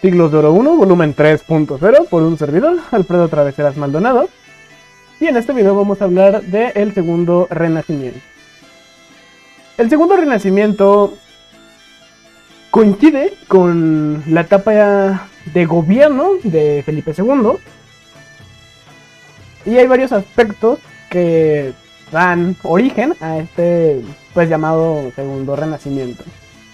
Siglos de Oro 1, volumen 3.0, por un servidor, Alfredo Traveseras Maldonado. Y en este video vamos a hablar del Segundo Renacimiento. El Segundo Renacimiento coincide con la etapa de gobierno de Felipe II. Y hay varios aspectos que dan origen a este pues llamado Segundo Renacimiento.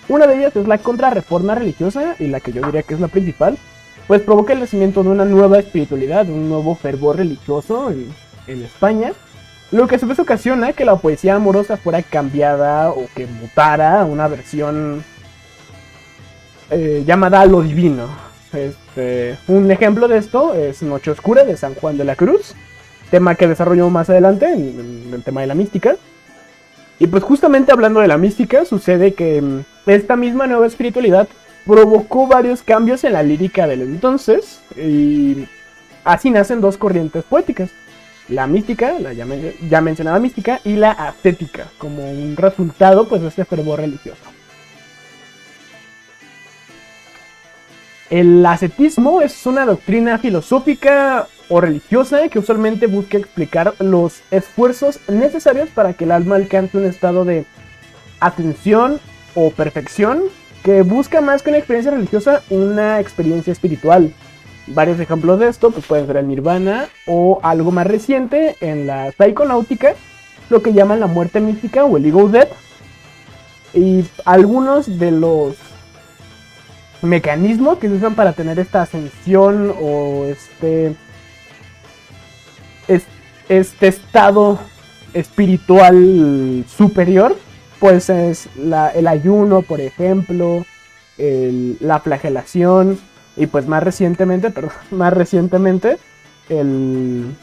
Una de ellas es la contrarreforma religiosa, y la que yo diría que es la principal, pues provoca el nacimiento de una nueva espiritualidad, de un nuevo fervor religioso en España, lo que a su vez ocasiona que la poesía amorosa fuera cambiada o que mutara a una versión llamada lo divino. Un ejemplo de esto es Noche Oscura de San Juan de la Cruz, tema que desarrolló más adelante en el tema de la mística. Y pues justamente hablando de la mística, sucede que esta misma nueva espiritualidad provocó varios cambios en la lírica del entonces, y así nacen dos corrientes poéticas: la mística, la ya mencionada mística, y la ascética, como un resultado pues de este fervor religioso. El ascetismo es una doctrina filosófica o religiosa que usualmente busca explicar los esfuerzos necesarios para que el alma alcance un estado de atención o perfección, que busca más que una experiencia religiosa, una experiencia espiritual. Varios ejemplos de esto pues pueden ser el nirvana, o algo más reciente en la psiconáutica, lo que llaman la muerte mística o el ego death. Y algunos de los mecanismos que se usan para tener esta ascensión o este estado espiritual superior, pues es el ayuno, por ejemplo, la flagelación, y pues más recientemente el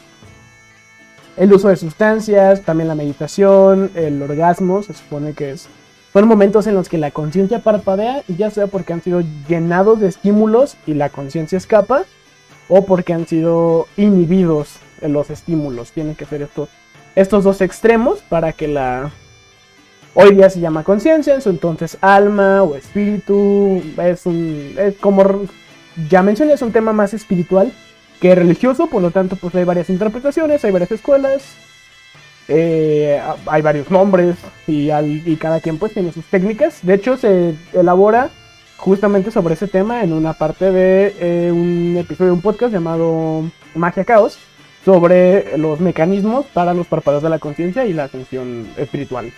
uso de sustancias, también la meditación, el orgasmo. Se supone que son momentos en los que la conciencia parpadea, ya sea porque han sido llenados de estímulos y la conciencia escapa, o porque han sido inhibidos en los estímulos. Tienen que ser estos dos extremos para que hoy día se llama conciencia, en su entonces alma o espíritu. Es como ya mencioné, es un tema más espiritual que religioso, por lo tanto pues hay varias interpretaciones, hay varias escuelas, hay varios nombres, y cada quien pues tiene sus técnicas. De hecho se elabora justamente sobre ese tema en una parte de un episodio de un podcast llamado Magia Caos, sobre los mecanismos para los parpadeos de la conciencia y la ascensión espiritual.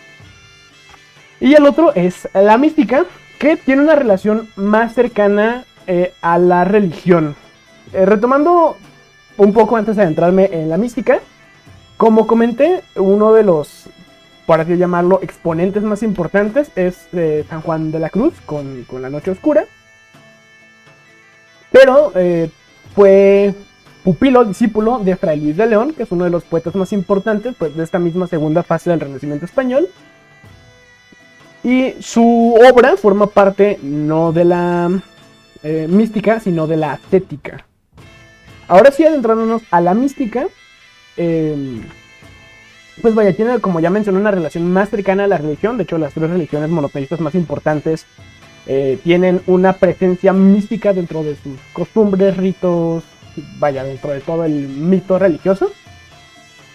Y el otro es la mística, que tiene una relación más cercana a la religión. Retomando un poco antes de adentrarme en la mística, como comenté, uno de los, por así llamarlo, exponentes más importantes es San Juan de la Cruz con la Noche Oscura. Pero fue pupilo, discípulo de Fray Luis de León, que es uno de los poetas más importantes pues, de esta misma segunda fase del Renacimiento español. Y su obra forma parte no de la mística, sino de la ascética. Ahora sí, adentrándonos a la mística, pues vaya, tiene, como ya mencioné, una relación más cercana a la religión. De hecho, las tres religiones monoteístas más importantes tienen una presencia mística dentro de sus costumbres, ritos, vaya, dentro de todo el mito religioso.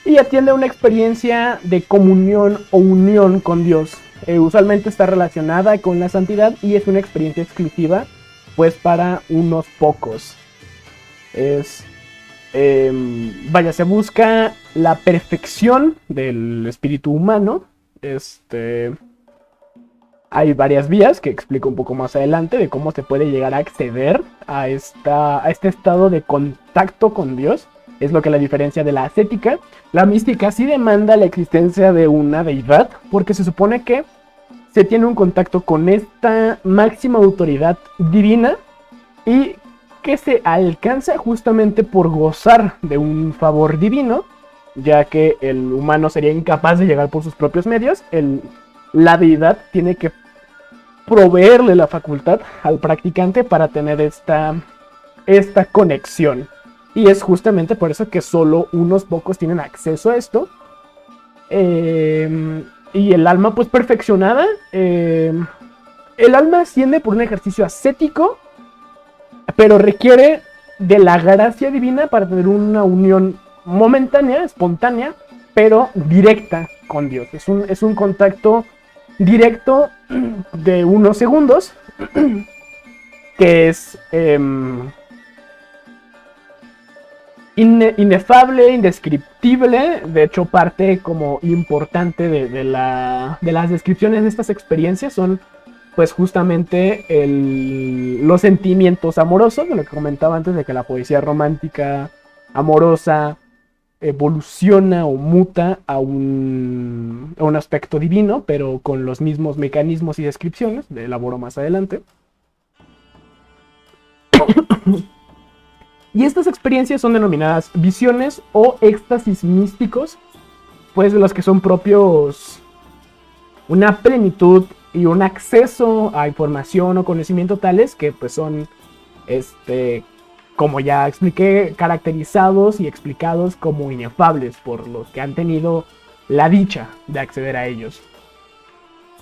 Y atiende a una experiencia de comunión o unión con Dios. Usualmente está relacionada con la santidad y es una experiencia exclusiva pues para unos pocos. Se busca la perfección del espíritu humano. Hay varias vías que explico un poco más adelante de cómo se puede llegar a acceder a este estado de contacto con Dios. Es lo que la diferencia de la ascética. La mística sí demanda la existencia de una deidad, porque se supone que se tiene un contacto con esta máxima autoridad divina, y que se alcanza justamente por gozar de un favor divino, ya que el humano sería incapaz de llegar por sus propios medios. La deidad tiene que proveerle la facultad al practicante para tener esta conexión. Y es justamente por eso que solo unos pocos tienen acceso a esto. Y el alma pues perfeccionada, el alma asciende por un ejercicio ascético pero requiere de la gracia divina para tener una unión momentánea, espontánea, pero directa con Dios. Es un contacto directo de unos segundos que es inefable, indescriptible. De hecho, parte como importante de las descripciones de estas experiencias son pues justamente los sentimientos amorosos, de lo que comentaba antes, de que la poesía romántica amorosa evoluciona o muta a un aspecto divino, pero con los mismos mecanismos y descripciones, de elaboro más adelante. Y estas experiencias son denominadas visiones o éxtasis místicos, pues de los que son propios una plenitud y un acceso a información o conocimiento tales que pues son, como ya expliqué, caracterizados y explicados como inefables por los que han tenido la dicha de acceder a ellos.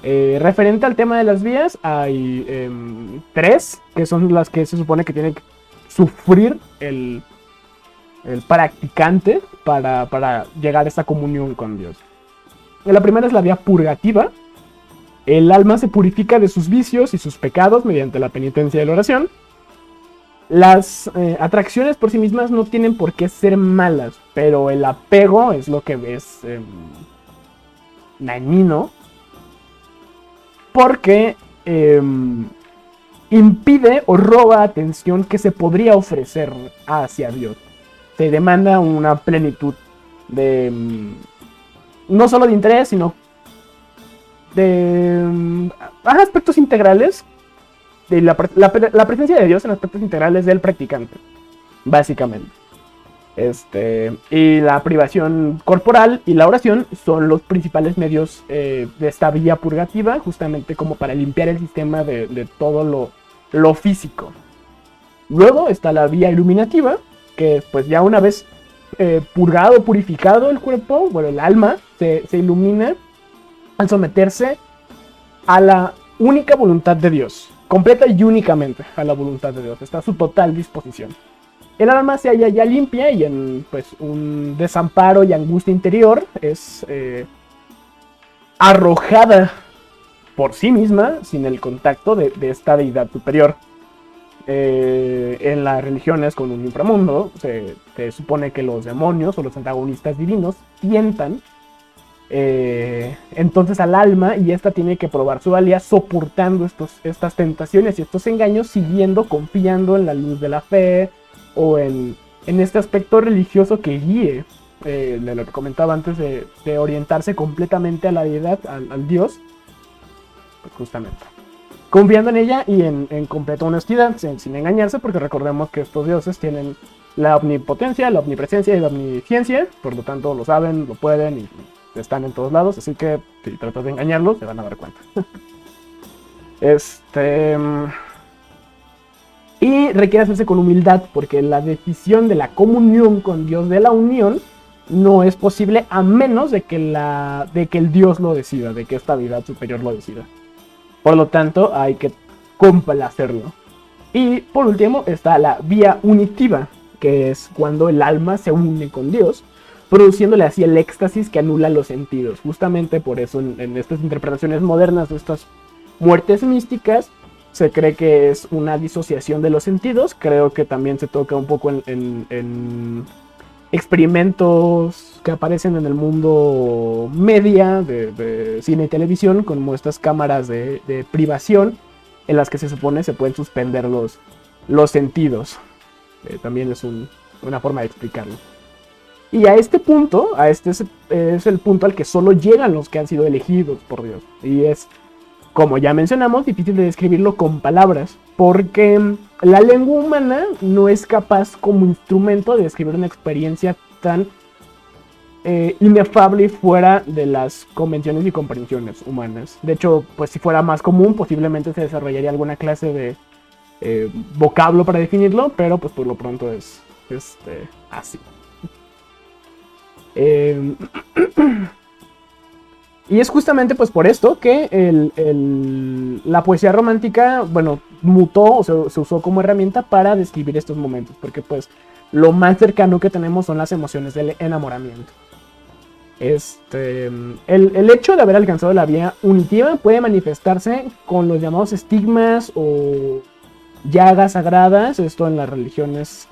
Referente al tema de las vías, hay 3, que son las que se supone que tiene que sufrir el practicante para llegar a esta comunión con Dios. La primera es la vía purgativa. El alma se purifica de sus vicios y sus pecados mediante la penitencia y la oración. Las atracciones por sí mismas no tienen por qué ser malas, pero el apego es lo que es dañino, porque impide o roba atención que se podría ofrecer hacia Dios. Se demanda una plenitud de no solo de interés, sino de aspectos integrales, de la presencia de Dios en aspectos integrales del practicante, básicamente. Y la privación corporal y la oración son los principales medios de esta vía purgativa, justamente como para limpiar el sistema de todo lo físico. Luego está la vía iluminativa, que pues ya una vez purgado, purificado el cuerpo, bueno, el alma se ilumina al someterse a la única voluntad de Dios, completa y únicamente a la voluntad de Dios, está a su total disposición. El alma se halla ya limpia y en pues un desamparo y angustia interior es arrojada por sí misma sin el contacto de esta deidad superior. En las religiones con un inframundo se supone que los demonios o los antagonistas divinos tientan entonces al alma, y esta tiene que probar su valía soportando estas tentaciones y estos engaños, siguiendo, confiando en la luz de la fe o en este aspecto religioso que guíe, de lo que comentaba antes, de orientarse completamente a la deidad, al Dios, pues justamente confiando en ella y en completa honestidad, sin engañarse, porque recordemos que estos dioses tienen la omnipotencia, la omnipresencia y la omnisciencia, por lo tanto lo saben, lo pueden y están en todos lados, así que si tratas de engañarlos, se van a dar cuenta. Y requiere hacerse con humildad, porque la decisión de la comunión con Dios, de la unión, no es posible a menos de que el Dios lo decida, de que esta deidad superior lo decida. Por lo tanto, hay que complacerlo. Y por último está la vía unitiva, que es cuando el alma se une con Dios, produciéndole así el éxtasis que anula los sentidos. Justamente por eso en estas interpretaciones modernas de estas muertes místicas se cree que es una disociación de los sentidos. Creo que también se toca un poco en experimentos que aparecen en el mundo media de cine y televisión, como estas cámaras de privación en las que se supone se pueden suspender los sentidos. También es una forma de explicarlo. Y a este punto, es el punto al que solo llegan los que han sido elegidos por Dios. Y es, como ya mencionamos, difícil de describirlo con palabras, porque la lengua humana no es capaz como instrumento de describir una experiencia tan inefable y fuera de las convenciones y comprensiones humanas. De hecho, pues si fuera más común, posiblemente se desarrollaría alguna clase de vocablo para definirlo, pero pues por lo pronto es así. Y es justamente pues por esto que la poesía romántica, bueno, mutó o se usó como herramienta para describir estos momentos, porque pues lo más cercano que tenemos son las emociones del enamoramiento. El hecho de haber alcanzado la vía unitiva puede manifestarse con los llamados estigmas o llagas sagradas, esto en las religiones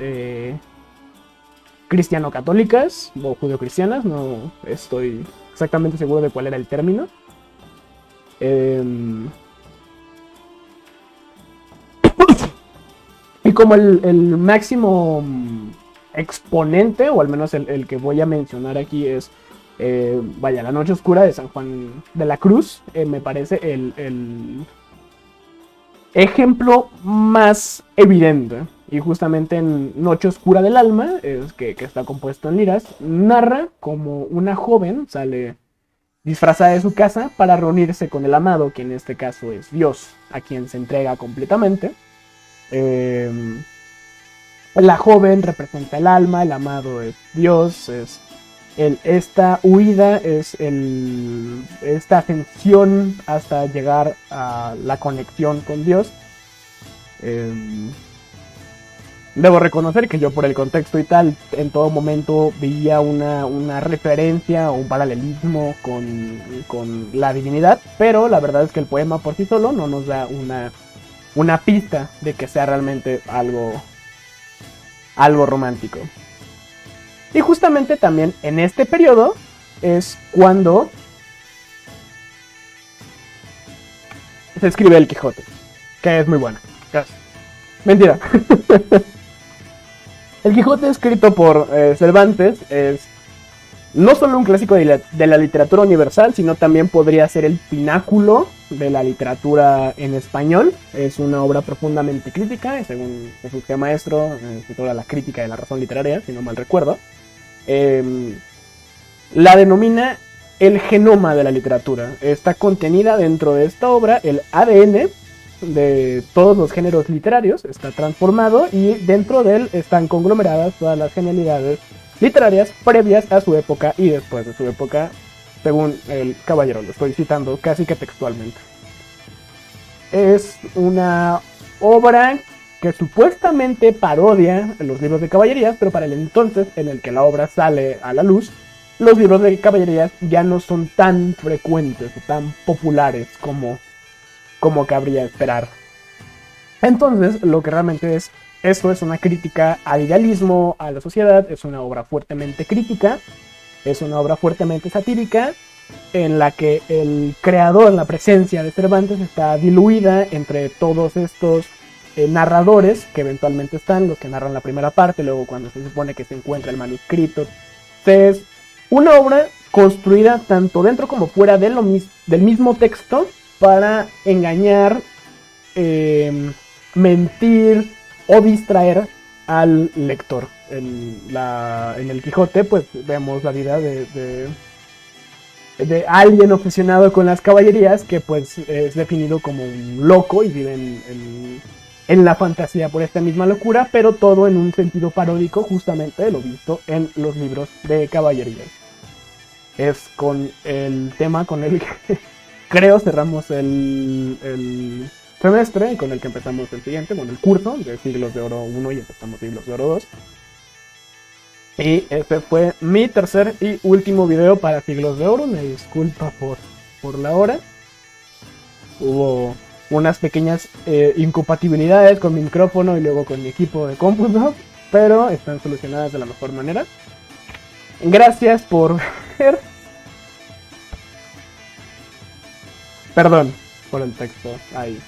cristiano-católicas o judio-cristianas, no estoy exactamente seguro de cuál era el término. Y como el máximo exponente, o al menos el que voy a mencionar aquí es, vaya, La Noche Oscura de San Juan de la Cruz, me parece el ejemplo más evidente. Y justamente en Noche Oscura del Alma, que está compuesto en liras, narra como una joven sale disfrazada de su casa para reunirse con el amado, que en este caso es Dios, a quien se entrega completamente. La joven representa el alma, el amado es Dios, esta huida es esta ascensión hasta llegar a la conexión con Dios. Debo reconocer que yo por el contexto y tal, en todo momento veía una referencia o un paralelismo con la divinidad, pero la verdad es que el poema por sí solo no nos da una pista de que sea realmente algo romántico. Y justamente también en este periodo es cuando se escribe el Quijote, que es muy buena. Mentira. El Quijote, escrito por Cervantes, es no solo un clásico de la literatura universal, sino también podría ser el pináculo de la literatura en español. Es una obra profundamente crítica, según Jesús G. Maestro, escritora de La Crítica de la Razón Literaria, si no mal recuerdo. La denomina el genoma de la literatura. Está contenida dentro de esta obra el ADN de todos los géneros literarios, está transformado y dentro de él están conglomeradas todas las genialidades literarias previas a su época y después de su época, según el caballero, lo estoy citando casi que textualmente. Es una obra que supuestamente parodia los libros de caballerías, pero para el entonces en el que la obra sale a la luz, los libros de caballerías ya no son tan frecuentes o tan populares como cabría esperar. Entonces, lo que realmente es esto es una crítica al idealismo, a la sociedad, es una obra fuertemente crítica, es una obra fuertemente satírica, en la que el creador, la presencia de Cervantes está diluida entre todos estos narradores que eventualmente están, los que narran la primera parte, luego cuando se supone que se encuentra el manuscrito. Entonces, una obra construida tanto dentro como fuera del mismo texto para engañar, mentir o distraer al lector. En el Quijote pues vemos la vida de alguien obsesionado con las caballerías que pues es definido como un loco y vive en la fantasía por esta misma locura, pero todo en un sentido paródico justamente de lo visto en los libros de caballerías. Es con el tema con el que creo cerramos el semestre y con el que empezamos el siguiente, bueno, el curso de Siglos de Oro 1 y empezamos Siglos de Oro 2. Y este fue mi tercer y último video para Siglos de Oro. Me disculpa por la hora. Hubo unas pequeñas incompatibilidades con mi micrófono y luego con mi equipo de cómputo, pero están solucionadas de la mejor manera. Gracias por ver. Perdón por el texto ahí.